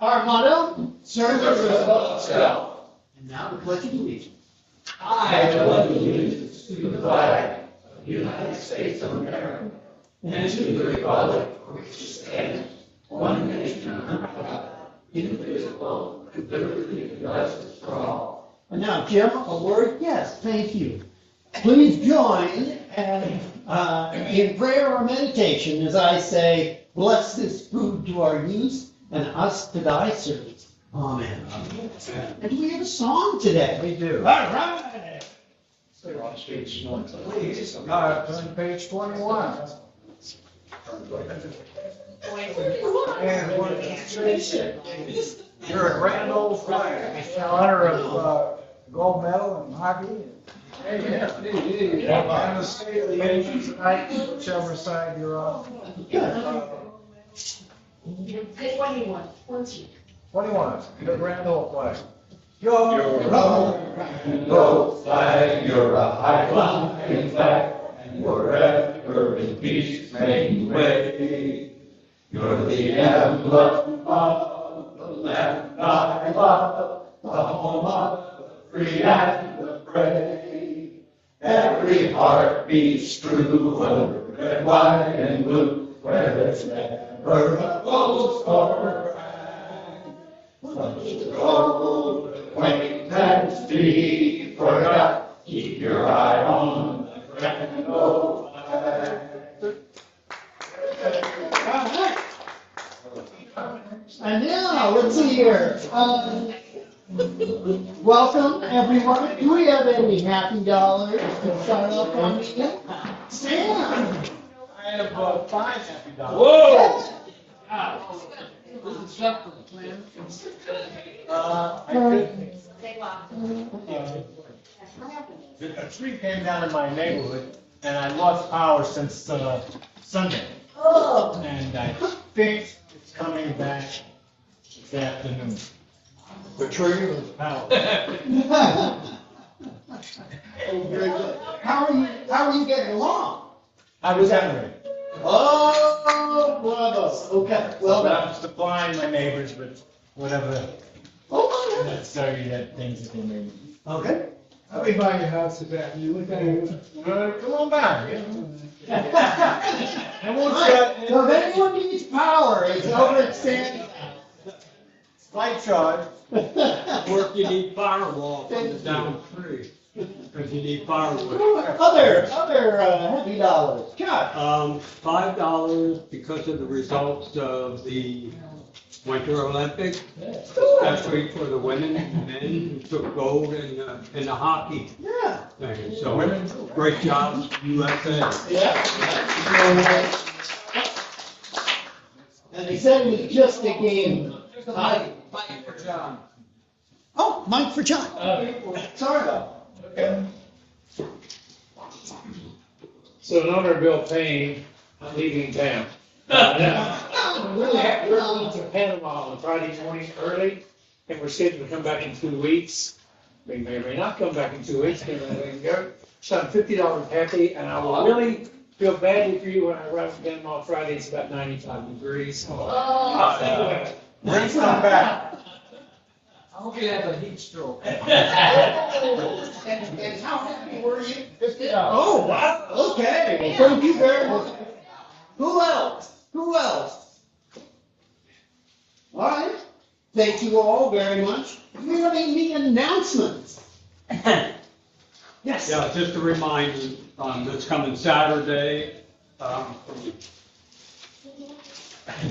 Our motto, Service above self. And now the Pledge of Allegiance. I pledge allegiance to the flag of the United States of America and to the republic for which it stands, one nation under God, indivisible, with liberty and justice for all. And now, Jim, a word? Yes, thank you. Please join in prayer or meditation as I say, bless this food to our use and us to thy service. Amen. And do we have a song today? We do. All right. So on page 1, please. Turn page 21. And you're a grand old flag in honor of gold medal in hockey. And the state of the union tonight, whichever side you're on. 21, the grand old flag. You're a grand old flag, you're a high flying flag, and forever in peace make way. You're the emblem of the land I love, the home of the free and the brave. Every heart beats true under red, white, and blue, where there's never a ghost or a crag. From the old acquaintance be forgot, keep your eye on the grand old flag. And now, let's see here. Welcome, everyone. Do we have any happy dollars to start off our meeting? Sam! I have 5 happy dollars. Whoa! This is separate, man. I couldn't. A tree came down in my neighborhood, and I lost power since Sunday. Oh! And I think it's coming back this afternoon. The tree was power. Very good. How are you getting along? I was angry. Oh, bravo. Okay, well So done. I'm supplying my neighbors with whatever Oh, necessary things that they may need. okay. I'll be by your house this afternoon. What time? Come on by. I won't So if anyone needs power, it's over at Sandy's house. Light charge. Work, you need firewall from the down tree, because you need firewood. Other heavy dollars. Chuck. $5 because of the results of the Winter Olympics, especially for the women and men who took gold in the hockey Yeah. thing. So, great job, USA. Yeah. And they said it was just a game. Mike for John. Oh, Mike for John. Sorry about Okay. So in honor of Bill Payne, I'm leaving town. We're going to Panama on Friday morning early, and we're scheduled to come back in 2 weeks. We may or may not come back in 2 weeks, depending on how things go. So I'm $50 happy, and I will really feel badly for you when I arrive in Panama Friday. It's about 95 degrees. Bring some back. I hope you have a heat stroke. And how happy were you? $50. Oh, wow. Okay. Well, thank you very much. Who else? All right. Thank you all very much. Do we have any announcements? Yes. Yeah, just a reminder, this coming Saturday, from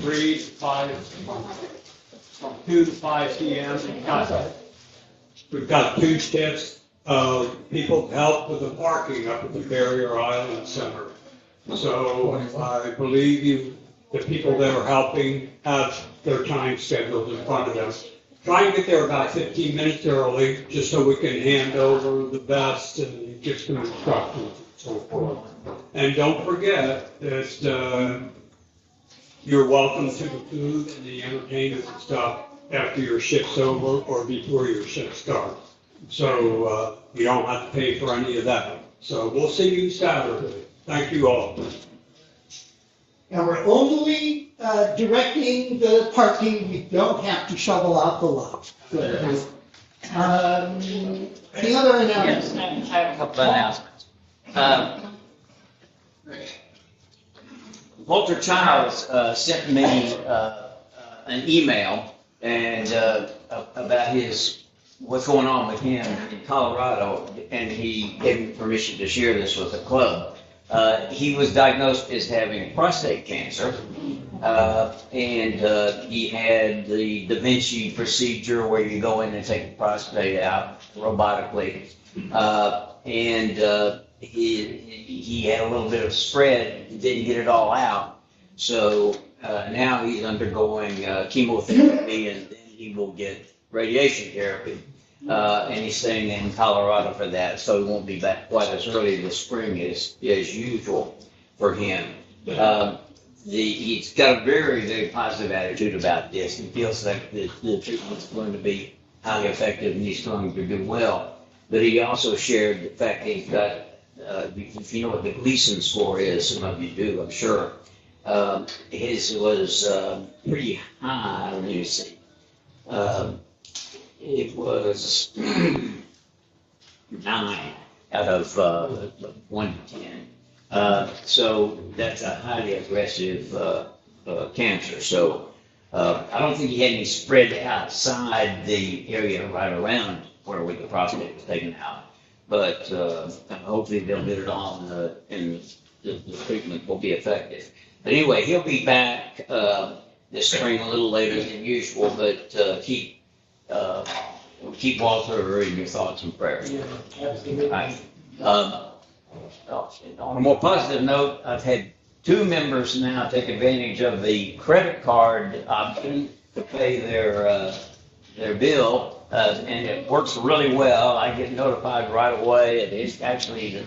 3 to 5, from 2 to 5 p.m. We've got 2 shifts of people to help with the parking up at the Barrier Island Center. So I believe the people that are helping have their time scheduled in front of us. Try and get there about 15 minutes early, just so we can hand over the vests and get some instructions and so forth. And don't forget that you're welcome to the food and the entertainment and stuff after your shift's over or before your shift starts. So you don't have to pay for any of that. So we'll see you Saturday. Thank you all. And we're only directing the parking, we don't have to shovel out the lot. Good. The other Yes, announcement. I have a couple of announcements. Walter Childs sent me an email and about what's going on with him in Colorado, and he gave me permission to share this with the club. He was diagnosed as having prostate cancer, and he had the Da Vinci procedure where you go in and take the prostate out robotically, and he had a little bit of spread, didn't get it all out, so now he's undergoing chemotherapy, and then he will get radiation therapy. And he's staying in Colorado for that, so he won't be back quite as early this spring as usual for him. He's got a very, very positive attitude about this. He feels like the treatment's going to be highly effective and he's going to do well. But he also shared the fact that he's got, if you know what the Gleason score is, some of you do, I'm sure. His was pretty high, let me see. It was 9 out of 1 to 10. So that's a highly aggressive cancer. So I don't think he had any spread outside the area right around where the prostate was taken out. But hopefully they'll get it on and the treatment will be effective. But anyway, he'll be back this spring a little later than usual, but keep Walter in your thoughts and prayers. Right. On a more positive note, I've had 2 members now take advantage of the credit card option to pay their bill, and it works really well. I get notified right away. It is actually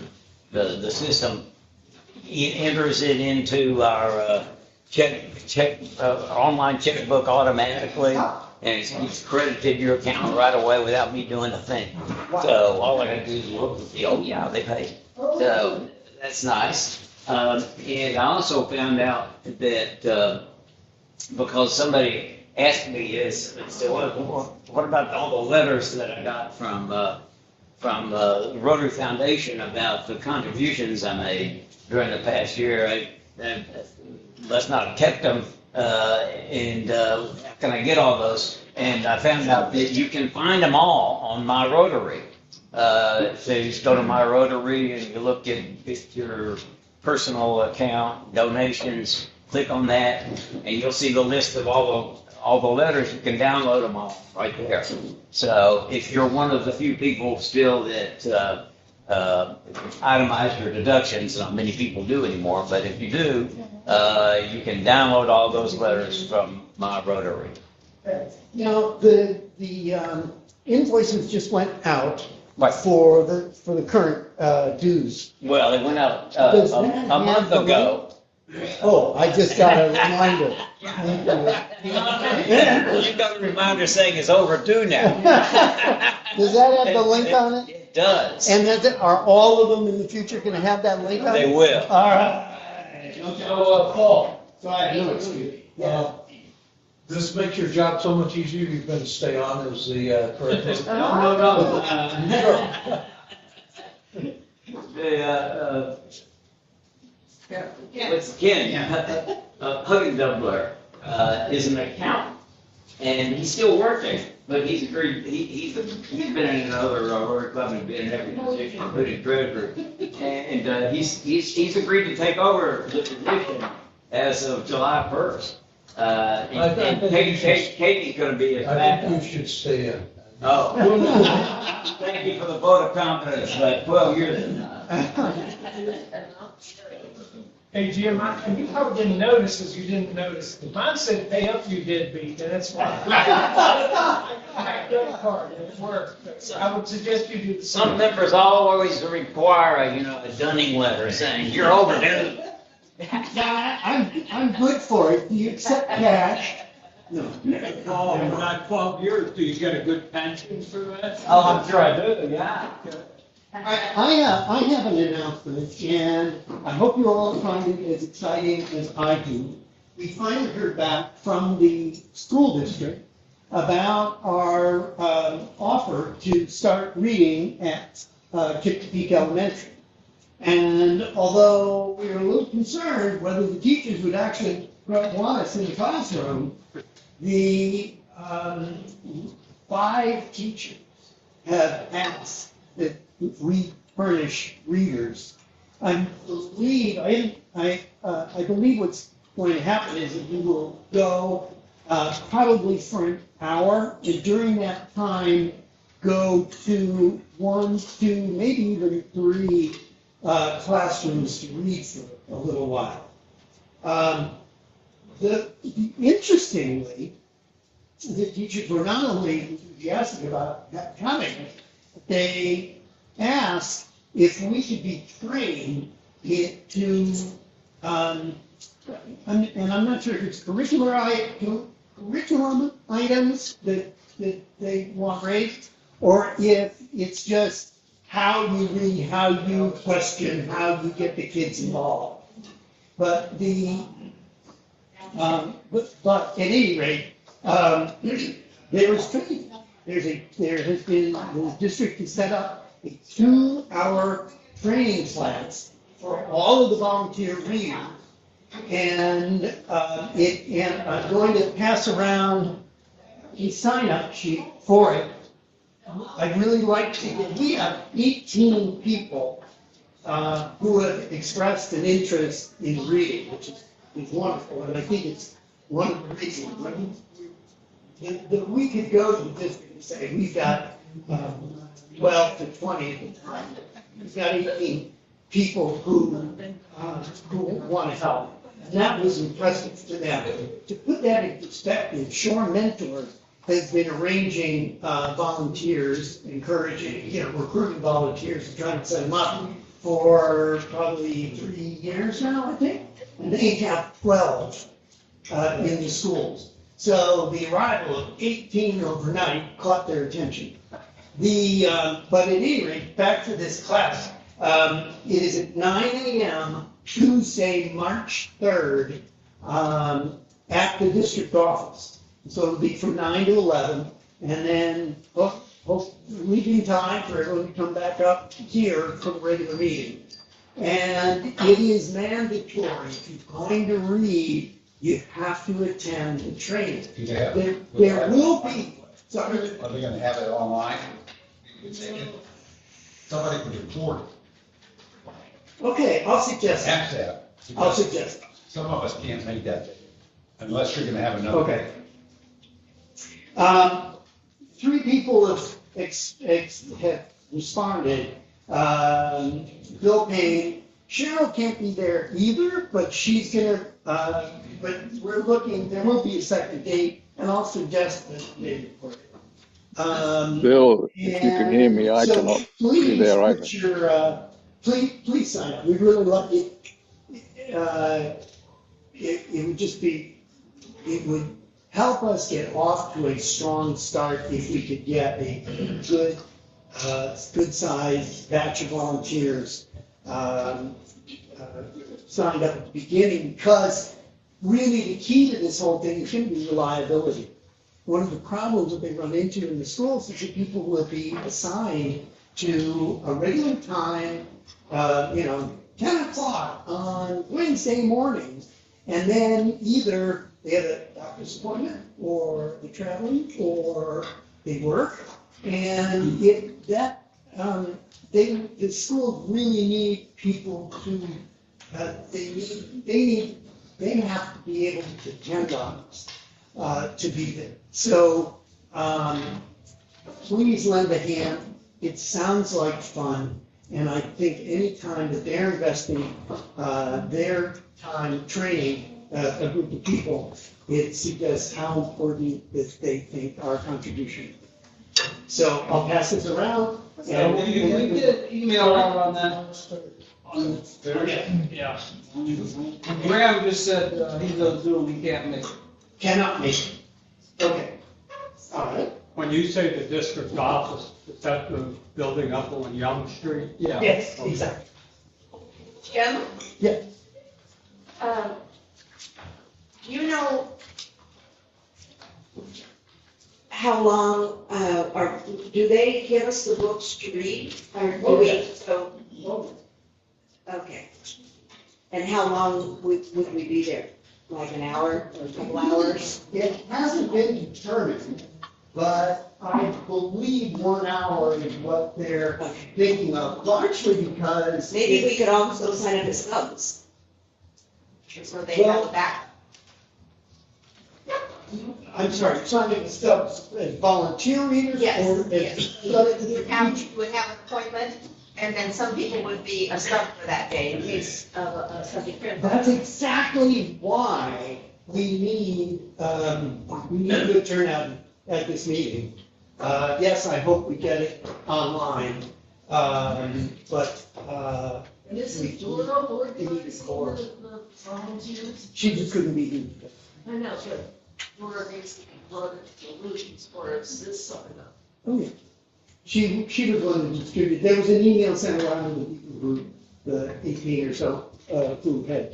the system enters it into our online checkbook automatically. And it's credited your account right away without me doing a thing. So all I gotta do is look and see, oh yeah, they paid. So that's nice. And I also found out that because somebody asked me this, they said, what about all the letters that I got from the Rotary Foundation about the contributions I made during the past year? I must not have kept them. And how can I get all those? And I found out that you can find them all on My Rotary. So you just go to My Rotary and you look at your personal account, donations, click on that, and you'll see the list of all the letters. You can download them all right there. So if you're one of the few people still that itemize your deductions, not many people do anymore, but if you do, you can download all those letters from My Rotary. Now, the invoices just went out Right. for the current dues. Well, it went out Does a that month have the ago. Oh, I just got a reminder. You got a reminder saying it's overdue now. Does that have the link on it? It does. And are all of them in the future going to have that link on it? They will. All right. So, Paul, No excuse. this makes your job so much easier, you've got to stay on as the correct. What's Ken Huggindubler is an accountant, and he's still working, but he's agreed. He's been in another Rotary club and been in every position, including treasurer, and he's agreed to take over the position as of July 1st. And Katie's going to be his I backup. think you should stay in. Oh, thank you for the vote of confidence, but 12 years enough. Hey, Jim, you probably didn't notice because you didn't notice. Mine said pay up you deadbeat, and that's why. I had a credit card and it worked. So I would suggest you do the same. Some members always require a Dunning letter saying you're overdue. I'm good for it. Do you accept cash? No. Oh, in that 12 years, do you get a good pension for that? Oh, I'm sure I do, yeah. I have an announcement, and I hope you all find it as exciting as I do. we finally heard back from the school district about our offer to start reading at Chick Peak Elementary. And although we were a little concerned whether the teachers would actually want us in the classroom, the 5 teachers have asked that we furnish readers. I believe what's going to happen is that we will go probably for an hour, and during that time, go to 1, 2, maybe even 3 classrooms to read for a little while. Interestingly, the teachers were not only enthusiastic about coming, they asked if we could be trained to, and I'm not sure if it's curriculum items that they want raised, or if it's just how you read, how you question, how you get the kids involved. But but at any rate, there was training. There has been, the district has set up a 2-hour training class for all of the volunteer readers. And I'm going to pass around a sign-up sheet for it. I'd really like to get, we have 18 people who have expressed an interest in reading, which is wonderful, and I think it's one of the reasons that we could go to the district and say, we've got 12 to 20 at the time. We've got 18 people who want to help. And that was impressive to them. To put that in perspective, Shore Mentors has been arranging volunteers, encouraging, recruiting volunteers and trying to set them up for probably 3 years now, I think. And they have 12 in the schools. So the arrival of 18 overnight caught their attention. But at any rate, back to this class. It is at 9 a.m. Tuesday, March 3rd, at the district office. So it'll be from 9 to 11, and then leaving time for everyone to come back up here for the regular meeting. And it is mandatory, if you're going to read, you have to attend the training. There will be. Sorry. Are they gonna have it online? Somebody could record it. Okay, I'll suggest that. Have to have. I'll suggest that. Some of us can't make that, unless you're gonna have another. Okay. 3 people have responded. Bill Payne, Cheryl can't be there either, but she's gonna, but we're looking, there will be a second date, and I'll suggest that maybe for it. Bill, if you can hear me, I cannot be there either. Please sign up. We'd really love it. It would just be, it would help us get off to a strong start if we could get a good sized batch of volunteers signed up at the beginning, because really the key to this whole thing is going to be reliability. One of the problems that they run into in the schools is that people will be assigned to a regular time, 10 o'clock on Wednesday mornings, and then either they have a doctor's appointment, or they're traveling, or they work, and the schools really need people to, they have to be able to depend on us to be there. So please lend a hand. It sounds like fun, and I think any time that they're investing their time training a group of people, it suggests how important that they think our contribution. So I'll pass this around. So will you get an email out on that? Yeah. Graham just said he does Zoom, he can't make it. Cannot make it. Okay. All right. When you say the district office, is that the building up on Young Street? Yeah. Yes, exactly. Jim, Yeah. Do you know how long, or do they give us the books to read? Or do we, so, okay. And how long would we be there? Like an hour or a couple hours? It hasn't been determined, but I believe 1 hour is what they're thinking of, largely because. Maybe we could also sign up as subs. So they have a backup. I'm sorry, signing as subs as volunteer readers? Yes, Or as. yes. You would have an appointment, and then some people would be a sub for that day in case of something critical. That's exactly why we need good turnout at this meeting. Yes, I hope we get it online, but, This we is Dora need a core. the volunteers. She just couldn't be here. I know, but Dora needs to be brought into solutions for us this side up. Oh, yeah. She was one to distribute, there was an email sent around to the people who, the 18 or so, who had,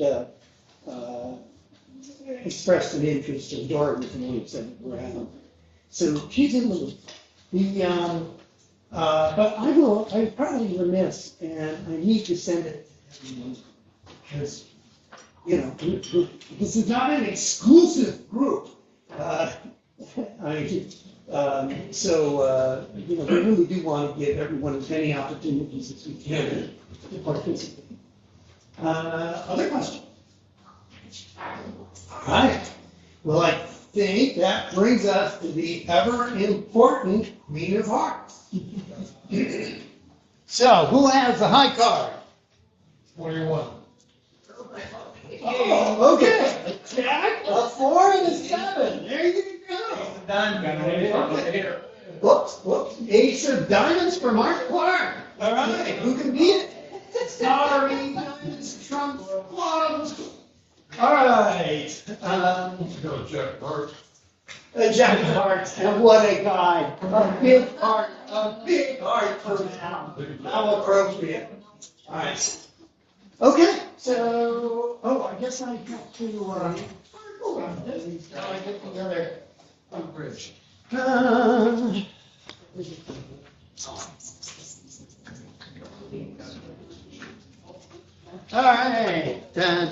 expressed an interest, and Dora was the one who sent it around. So she's in the loop. But I'm probably remiss, and I need to send it to everyone, because, you know, this is not an exclusive group. You know, we really do want to give everyone as many opportunities as we can to participate. Other questions? All right. Well, I think that brings us to the ever-important Queen of Hearts. So, who has the high card? 21. Oh, okay. A Jack, a 4, and a 7. There you go. Whoops. Ace of diamonds for Mark Clark. All right, who can beat it? Sorry, diamonds, trumps, clubs. All right. Go Jack Hart. A Jack of Hearts, and what a guy. A big heart for now. How appropriate. All right. Okay, so, I guess I got to, hold on, I get the other bridge. All right, dun.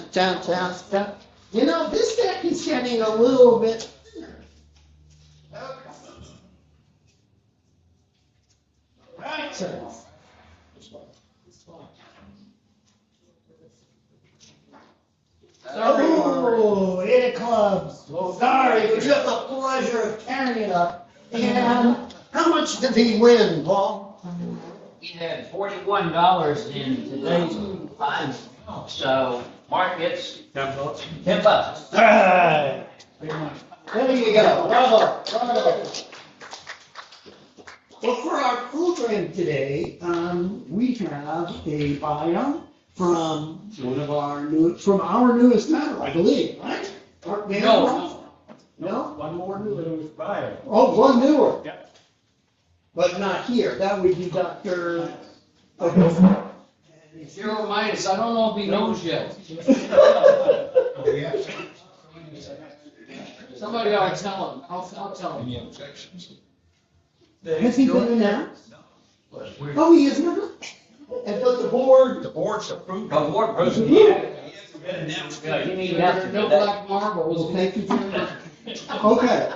You know, this deck is getting a little bit thinner. Right, sir. Oh, 8 of clubs. Sorry, it was just a pleasure of carrying it up. And how much did he win, Paul? He had $41 in today's time, so Mark gets $10. All right. There you go. Bravo. Well, for our program today, we have a bio from from our newest member, I believe, right? No. One more new bio. Oh, one newer. Yep. But not here. That would be Dr. Zero minus, I don't know if he knows yet. Somebody ought to tell him, I'll tell him. Any objections? Has he been announced? Oh, he is not? And but the board's approved. The board president, He hasn't been announced. yeah, you need after No today. black marbles. Well, thank you very much. Okay.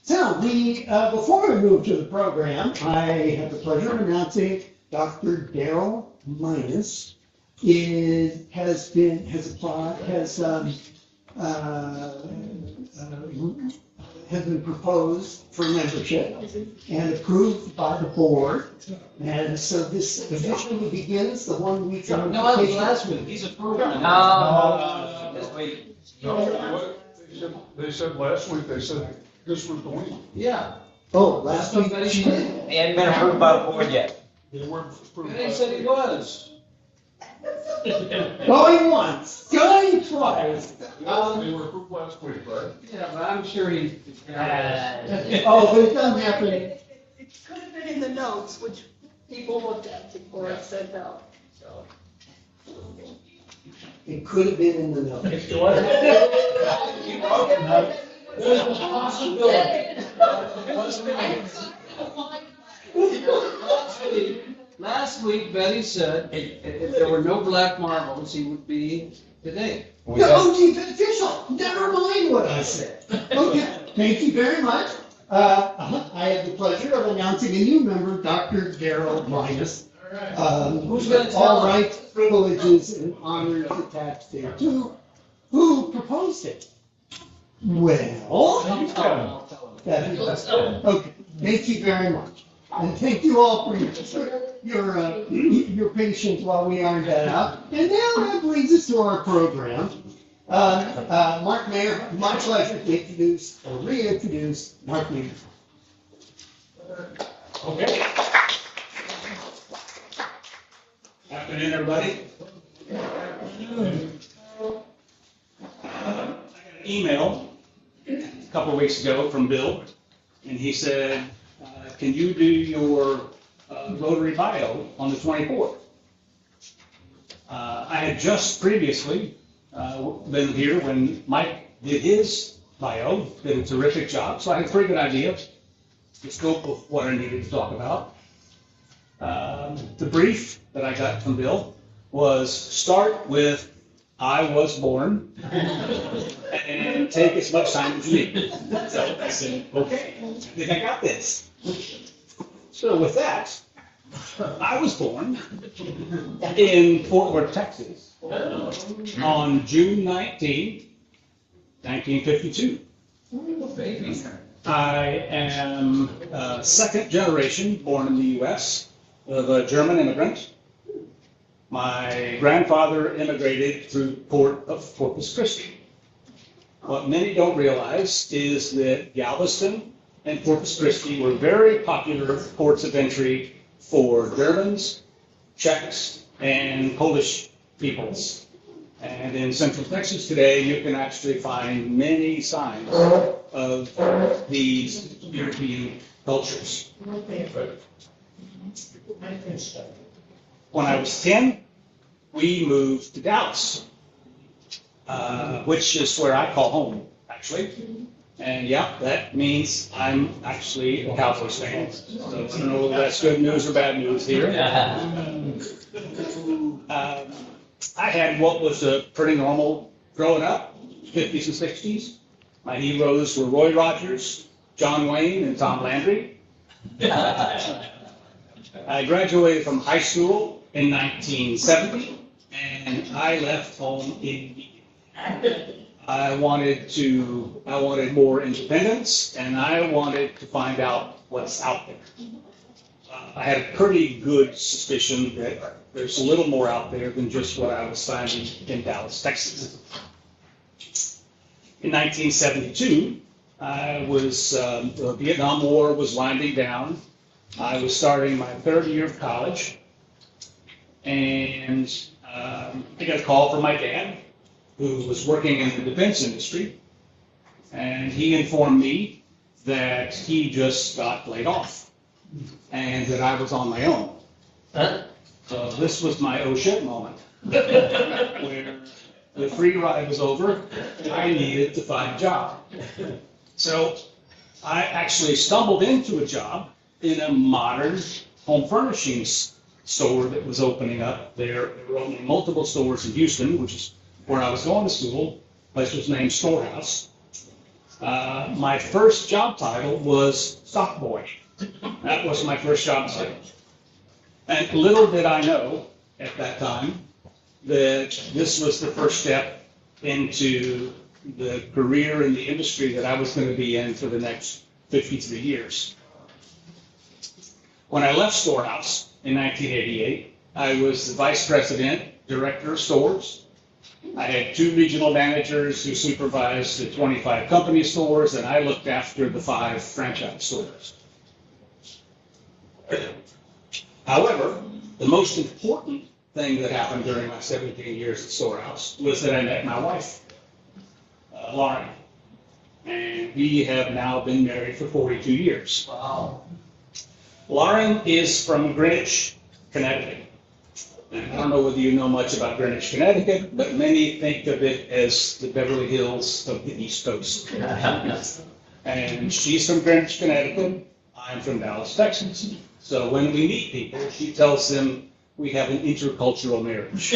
So before we move to the program, I have the pleasure of announcing Dr. Daryl Minus has been proposed for membership and approved by the board. And so this officially begins the 1 week. No, that was last week, he's approved. No, this week. No, they said last week, they said this was the week. Yeah, Oh, last week. He did. He hadn't been approved by the board yet. They weren't approved. They said he was. Going once, going twice. They were approved last week, right? Yeah, but I'm sure he. Oh, but it doesn't happen. It could have been in the notes, which people looked at before it sent out, so. It could have been in the notes. There's a possibility. Last week, Betty said if there were no black marbles, he would be today. The OT official, never mind what I said. Okay, thank you very much. I have the pleasure of announcing a new member, Dr. Darrell Minus. Who's gonna tell all him? rights, privileges, and honors attached thereto. Who proposed it? Well, okay, thank you very much. And thank you all for your patience while we ironed that out. And now that brings us to our program. Mark Mayer, my pleasure to introduce or reintroduce Mark Mayer. Okay. Afternoon, everybody. I got an email a couple of weeks ago from Bill, and he said, can you do your Rotary bio on the 24th? I had just previously been here when Mike did his bio, did a terrific job, so I had a pretty good idea of the scope of what I needed to talk about. The brief that I got from Bill was start with I was born and take as much time as you need. So I said, okay, I think I got this. So with that, I was born in Fort Worth, Texas on June 19, 1952. I am second generation born in the U.S. of a German immigrant. My grandfather immigrated through Port of Corpus Christi. What many don't realize is that Galveston and Corpus Christi were very popular ports of entry for Germans, Czechs, and Polish peoples. And in Central Texas today, you can actually find many signs of these European cultures. When I was 10, we moved to Dallas, which is where I call home, actually. And yeah, that means I'm actually a Cowboys fan. So I don't know if that's good news or bad news here. I had what was a pretty normal growing up, 50s and 60s. My heroes were Roy Rogers, John Wayne, and Tom Landry. I graduated from high school in 1970, and I left home immediately. I wanted more independence, and I wanted to find out what's out there. I had a pretty good suspicion that there's a little more out there than just what I was finding in Dallas, Texas. In 1972, the Vietnam War was winding down. I was starting my third year of college, and I got a call from my dad, who was working in the defense industry, and he informed me that he just got laid off and that I was on my own. So this was my oh shit moment, where the free ride was over, I needed to find a job. So I actually stumbled into a job in a modern home furnishings store that was opening up there. They were opening multiple stores in Houston, which is where I was going to school. The place was named Storehouse. My first job title was stock boy. That was my first job title. And little did I know at that time that this was the first step into the career in the industry that I was going to be in for the next 53 years. When I left Storehouse in 1988, I was the vice president, director of stores. I had 2 regional managers who supervised the 25 company stores, and I looked after the 5 franchise stores. However, the most important thing that happened during my 17 years at Storehouse was that I met my wife, Lauren. And we have now been married for 42 years. Wow. Lauren is from Greenwich, Connecticut. And I don't know whether you know much about Greenwich, Connecticut, but many think of it as the Beverly Hills of the East Coast. And she's from Greenwich, Connecticut. I'm from Dallas, Texas. So when we meet people, she tells them we have an intercultural marriage.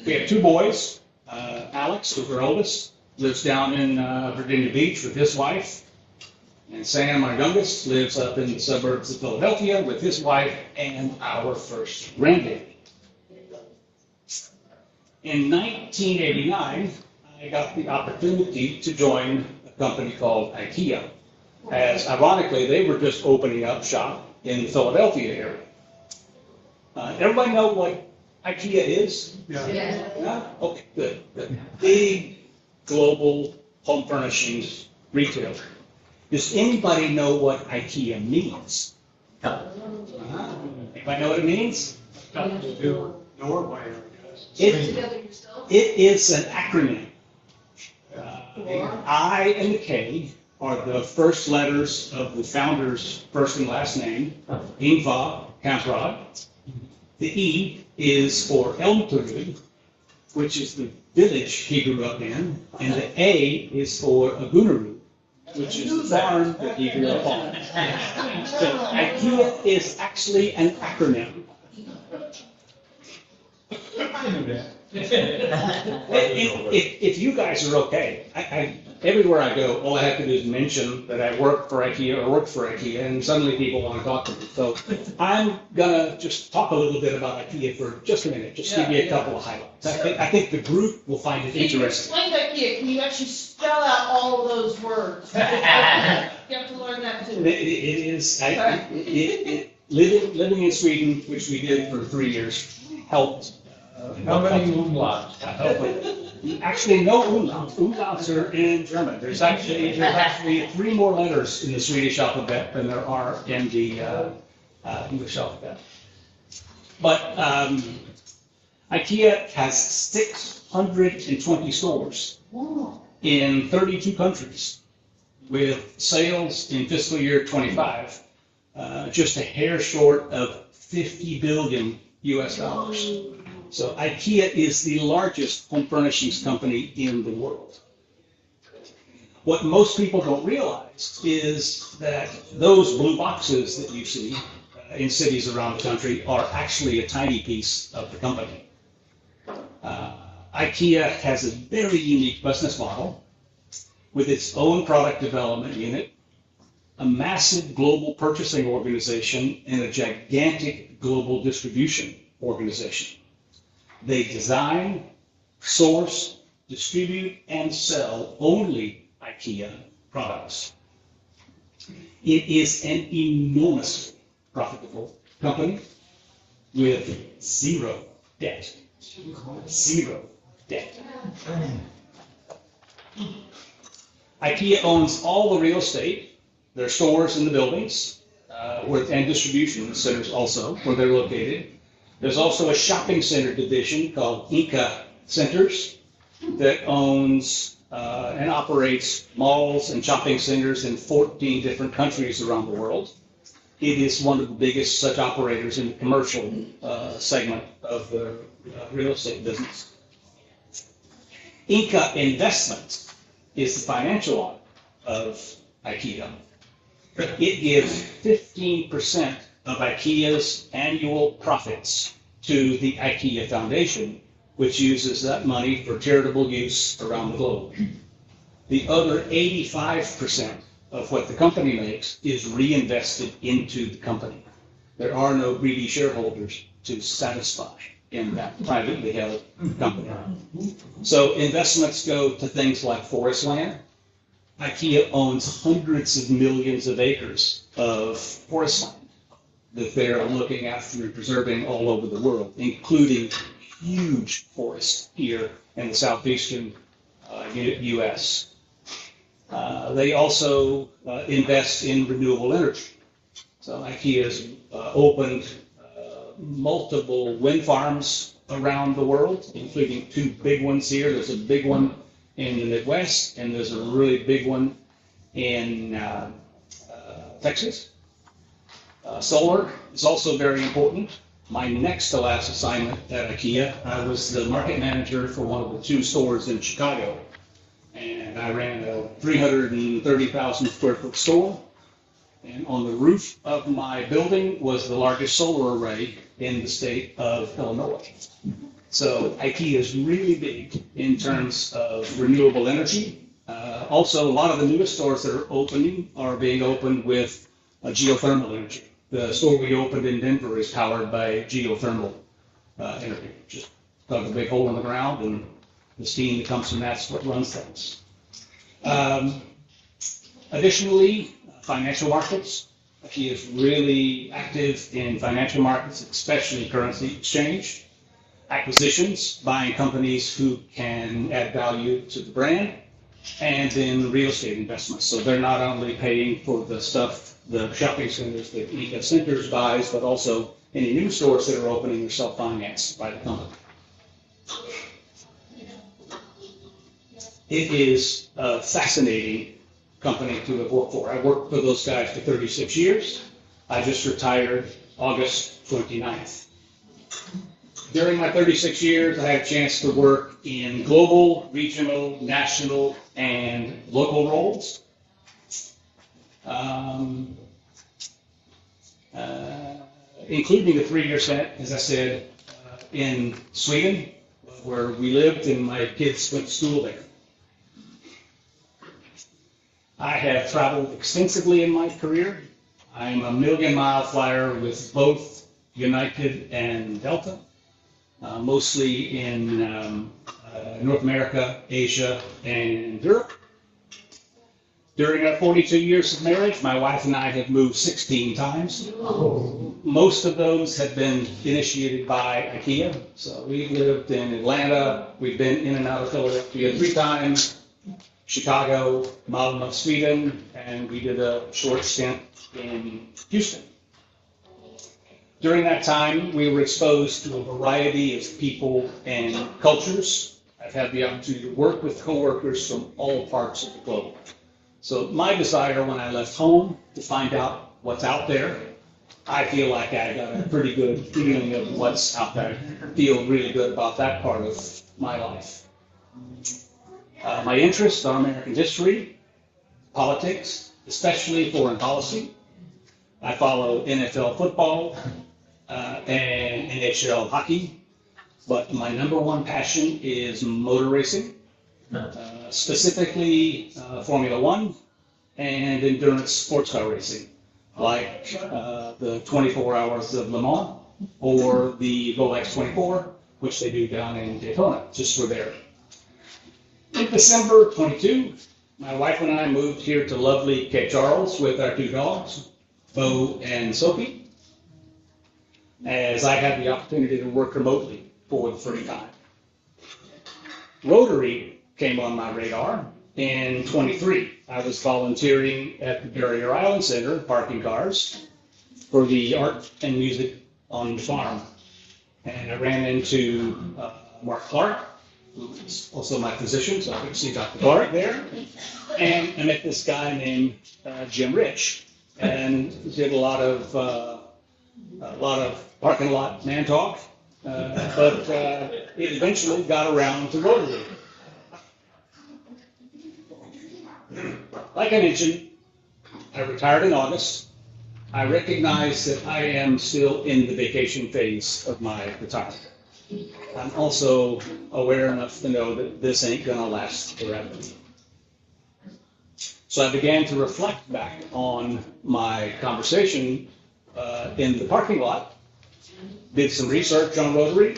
We have 2 boys. Alex, who's our oldest, lives down in Virginia Beach with his wife. And Sam, our youngest, lives up in the suburbs of Philadelphia with his wife and our first grandbaby. In 1989, I got the opportunity to join a company called IKEA, as ironically, they were just opening up shop in the Philadelphia area. Everybody know what IKEA is? Yeah. No? Okay, good. Big global home furnishings retailer. Does anybody know what IKEA means? Anybody know what it means? Doorway, It is an acronym. The I and the K are the first letters of the founder's first and last name, Ingvar Kamprad. The E is for Elmterud, which is the village he grew up in, and the A is for Agunarud, which is the farm that he grew up on. So IKEA is actually an acronym. If you guys are okay, everywhere I go, all I have to do is mention that I work for IKEA or worked for IKEA, and suddenly people want to talk to me. So I'm gonna just talk a little bit about IKEA for just a minute, just give you a couple of highlights. I think the group will find it interesting. Explain IKEA, can you actually spell out all of those words? You have to learn that too. It is, living in Sweden, which we did for 3 years, helped. How many umlauts? Actually, no umlauts. Umlauts are in German. There's actually 3 more letters in the Swedish alphabet than there are in the English alphabet. But IKEA has 620 stores in 32 countries, with sales in fiscal year 25 just a hair short of $50 billion US. So IKEA is the largest home furnishings company in the world. What most people don't realize is that those blue boxes that you see in cities around the country are actually a tiny piece of the company. IKEA has a very unique business model with its own product development unit, a massive global purchasing organization, and a gigantic global distribution organization. They design, source, distribute, and sell only IKEA products. It is an enormously profitable company with 0 debt. 0 debt. IKEA owns all the real estate, their stores and the buildings, and distribution centers also, where they're located. There's also a shopping center division called Inca Centers that owns and operates malls and shopping centers in 14 different countries around the world. It is one of the biggest such operators in the commercial segment of the real estate business. Inca Investments is the financial arm of IKEA. It gives 15% of IKEA's annual profits to the IKEA Foundation, which uses that money for charitable use around the globe. The other 85% of what the company makes is reinvested into the company. There are no greedy shareholders to satisfy in that privately held company. So investments go to things like forest land. IKEA owns hundreds of millions of acres of forest land that they're looking after and preserving all over the world, including huge forests here in the southeastern U.S. They also invest in renewable energy. So IKEA has opened multiple wind farms around the world, including 2 big ones here. There's a big one in the Midwest, and there's a really big one in Texas. Solar is also very important. My next to last assignment at IKEA, I was the market manager for one of the 2 stores in Chicago. And I ran a 330,000 square foot store. And on the roof of my building was the largest solar array in the state of Illinois. So IKEA is really big in terms of renewable energy. Also, a lot of the newest stores that are opening are being opened with geothermal energy. The store we opened in Denver is powered by geothermal energy. Just dug a big hole in the ground, and the steam that comes from that's what runs things. Additionally, financial markets. IKEA is really active in financial markets, especially currency exchange, acquisitions, buying companies who can add value to the brand, and then real estate investments. So they're not only paying for the stuff the shopping centers that IKEA Centers buys, but also any new stores that are opening are self-financed by the company. It is a fascinating company to have worked for. I worked for those guys for 36 years. I just retired August 29th. During my 36 years, I had a chance to work in global, regional, national, and local roles. Including a 3-year stint, as I said, in Sweden, where we lived and my kids went to school there. I have traveled extensively in my career. I'm a million-mile flyer with both United and Delta, mostly in North America, Asia, and Europe. During our 42 years of marriage, my wife and I have moved 16 times. Most of those have been initiated by IKEA. So we've lived in Atlanta, we've been in and out of Philadelphia 3 times, Chicago, Malmö, Sweden, and we did a short stint in Houston. During that time, we were exposed to a variety of people and cultures. I've had the opportunity to work with coworkers from all parts of the globe. So my desire when I left home to find out what's out there, I feel like I got a pretty good feeling of what's out there. I feel really good about that part of my life. My interests are American history, politics, especially foreign policy. I follow NFL football and NHL hockey, but my number one passion is motor racing. Specifically Formula One and endurance sports car racing, like the 24 Hours of Le Mans or the Rolex 24, which they do down in Daytona, just for there. In December 22, my wife and I moved here to lovely Cape Charles with our 2 dogs, Bo and Sophie, as I had the opportunity to work remotely for the first time. Rotary came on my radar in 23. I was volunteering at the Barrier Island Center, parking cars, for the art and music on the farm. And I ran into Mark Clark, who is also my physician, so I could see Dr. Clark there. And I met this guy named Jim Rich, and did a lot of parking lot man talk, but it eventually got around to Rotary. Like I mentioned, I retired in August. I recognize that I am still in the vacation phase of my retirement. I'm also aware enough to know that this ain't gonna last forever. So I began to reflect back on my conversation in the parking lot, did some research on Rotary.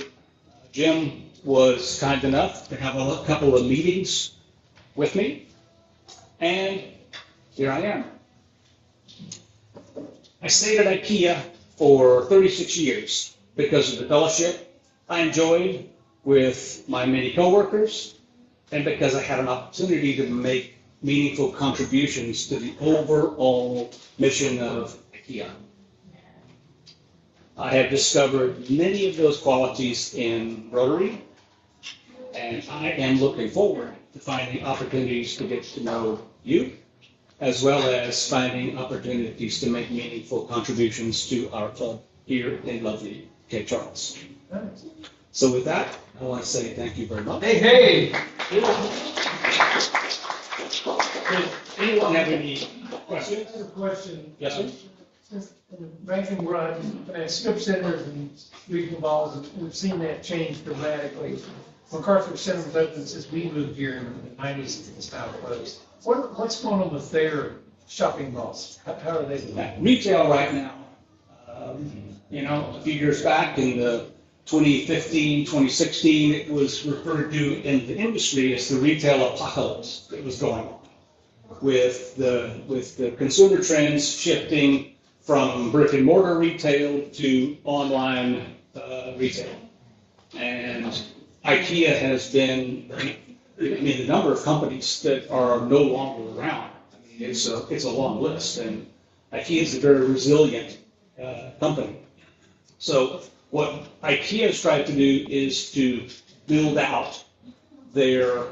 Jim was kind enough to have a couple of meetings with me, and here I am. I stayed at IKEA for 36 years because of the fellowship I enjoyed with my many coworkers, and because I had an opportunity to make meaningful contributions to the overall mission of IKEA. I have discovered many of those qualities in Rotary, and I am looking forward to finding opportunities to get to know you as well as finding opportunities to make meaningful contributions to our club here in lovely Cape Charles. So with that, I want to say thank you very much. Hey! Does anyone have any questions? I have a question. Yes, sir. Since the banking run, strip centers and regional balls, and we've seen that change dramatically. MacArthur Center was open since we moved here in the 90s and style closed. What's going on with their shopping malls? How are they doing? Retail right now, a few years back in the 2015, 2016, it was referred to in the industry as the retail apocalypse that was going on with the consumer trends shifting from brick and mortar retail to online retail. And IKEA has been, the number of companies that are no longer around, it's a long list, and IKEA is a very resilient company. So what IKEA has tried to do is to build out their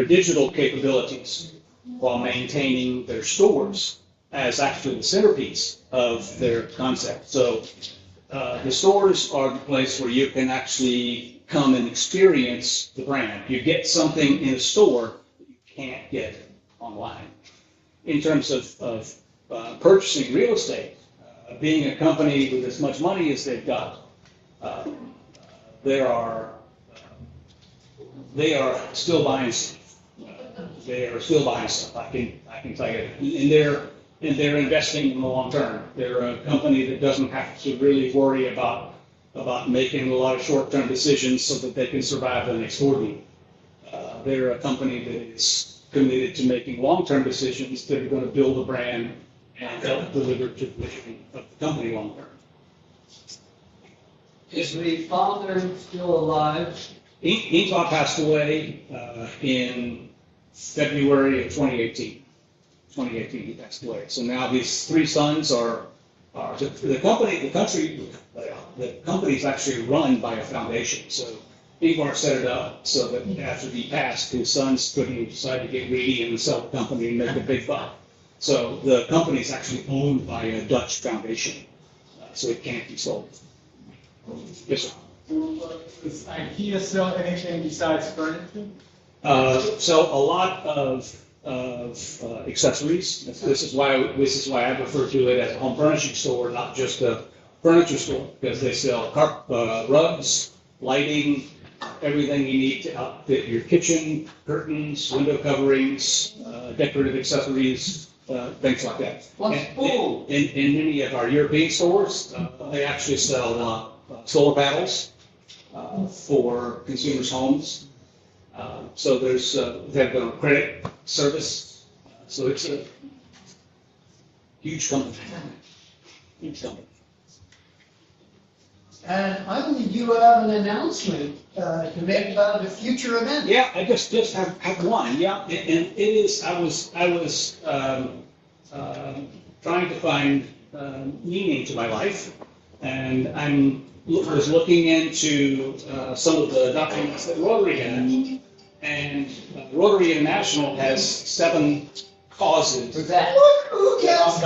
digital capabilities while maintaining their stores as actually the centerpiece of their concept. So the stores are the place where you can actually come and experience the brand. You get something in a store that you can't get online. In terms of purchasing real estate, being a company with as much money as they've got, they are still buying stuff. They are still buying stuff. I can tell you, and they're investing in the long term. They're a company that doesn't have to really worry about making a lot of short-term decisions so that they can survive the next board meeting. They're a company that is committed to making long-term decisions that are going to build a brand and help deliver to the vision of the company long term. Is the father still alive? Ingvar passed away in February of 2018. 2018 he passed away. So now these three sons are the company is actually run by a foundation. So Ingvar set it up so that after he passed, his sons couldn't decide to get greedy and sell the company and make a big buck. So the company is actually owned by a Dutch foundation, so it can't be sold. Yes, sir. Does IKEA sell anything besides furniture? So a lot of accessories. This is why I refer to it as a home furnishing store, not just a furniture store, because they sell rugs, lighting, everything you need to outfit your kitchen, curtains, window coverings, decorative accessories, things like that. In many of our European stores, they actually sell solar panels for consumers' homes. So they've got a credit service. So it's a huge company. Huge company. And I believe you have an announcement to make about a future event. Yeah, I just have one. Yeah, and it is. I was trying to find meaning to my life, and I was looking into some of the documents that Rotary had, and Rotary International has 7 causes. Who gets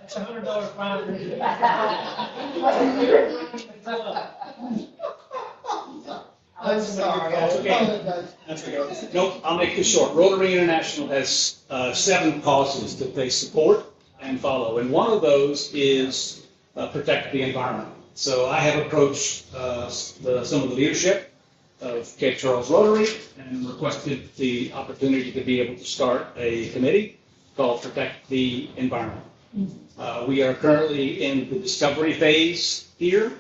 It's $100 fine. I'm sorry. That's okay. That's okay. Nope, I'll make this short. Rotary International has 7 causes that they support and follow, and one of those is protect the environment. So I have approached some of the leadership of Cape Charles Rotary and requested the opportunity to be able to start a committee called Protect the Environment. We are currently in the discovery phase here.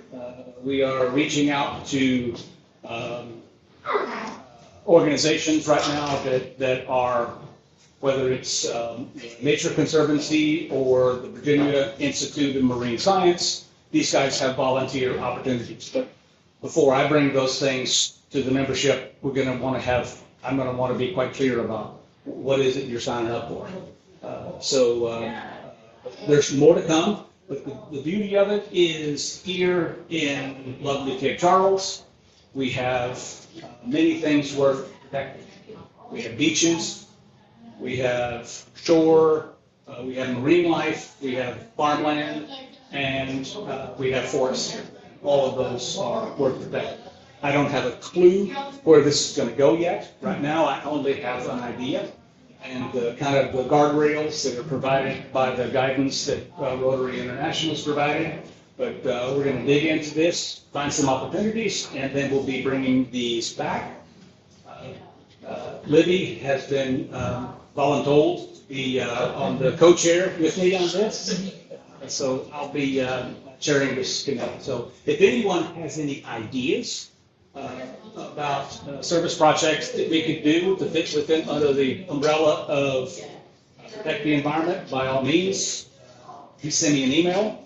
We are reaching out to organizations right now that are, whether it's Nature Conservancy or the Virginia Institute of Marine Science, these guys have volunteer opportunities. But before I bring those things to the membership, I'm going to want to be quite clear about what is it you're signing up for. So There's more to come, but the beauty of it is here in lovely Cape Charles, we have many things worth protecting. We have beaches, we have shore, we have marine life, we have farmland, and we have forests here. All of those are worth protecting. I don't have a clue where this is going to go yet. Right now, I only have an idea and kind of the guardrails that are provided by the guidance that Rotary International is providing. But we're going to dig into this, find some opportunities, and then we'll be bringing these back. Libby has been voluntold to be on the co-chair with me on this. So I'll be chairing this committee. So if anyone has any ideas about service projects that we could do to fit within under the umbrella of protect the environment, by all means, please send me an email.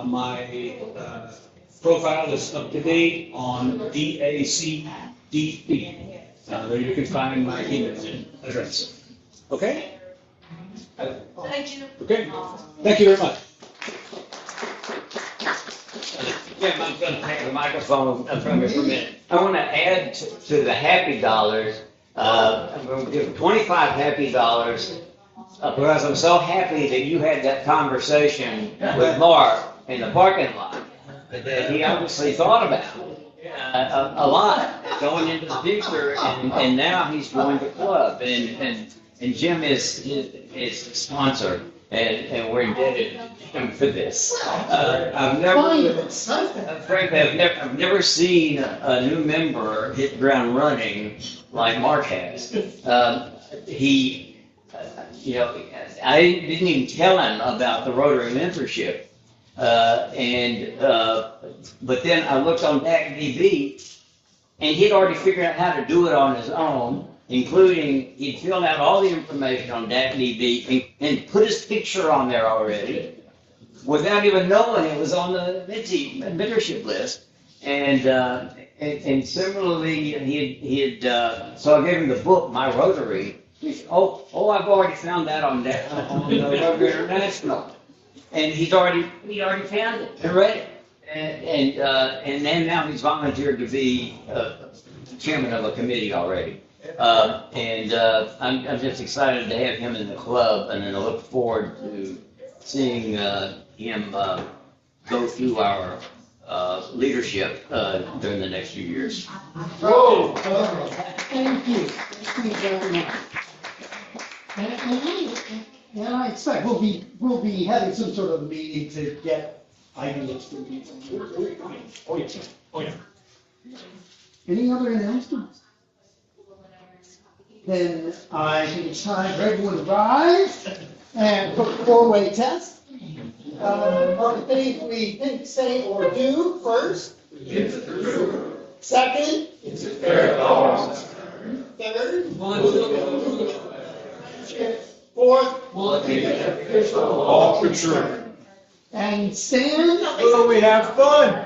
My profile is up to date on DACDP. There you can find my email address. Okay? Thank you. Okay. Thank you very much. Jim, I'm going to take the microphone from you for a minute. I want to add to the happy dollars. I'm going to give 25 happy dollars because I'm so happy that you had that conversation with Mark in the parking lot that he obviously thought about a lot going into the future, and now he's joined the club, and Jim is the sponsor. And we're indebted to him for this. I've never seen a new member hit ground running like Mark has. I didn't even tell him about the Rotary membership, but then I looked on DACDB, and he'd already figured out how to do it on his own. Including, he'd filled out all the information on DACDB and put his picture on there already without even knowing it was on the mentorship list. And similarly, so I gave him the book, My Rotary. He said, I've already found that on Rotary International. And he'd already found it and read it. And then now he's volunteered to be chairman of a committee already. I'm just excited to have him in the club, and then I look forward to seeing him go through our leadership during the next few years. Whoa! Thank you. Thank you very much. And I expect we'll be having some sort of meeting to get ideas from people. Oh yeah. Any other announcements? Then I think it's time for everyone to rise and put the four-way test. On the things we think, say, or do first. It's true. Second. It's a fair law. Third. Fourth. Official law for sure. And stand. So we have fun.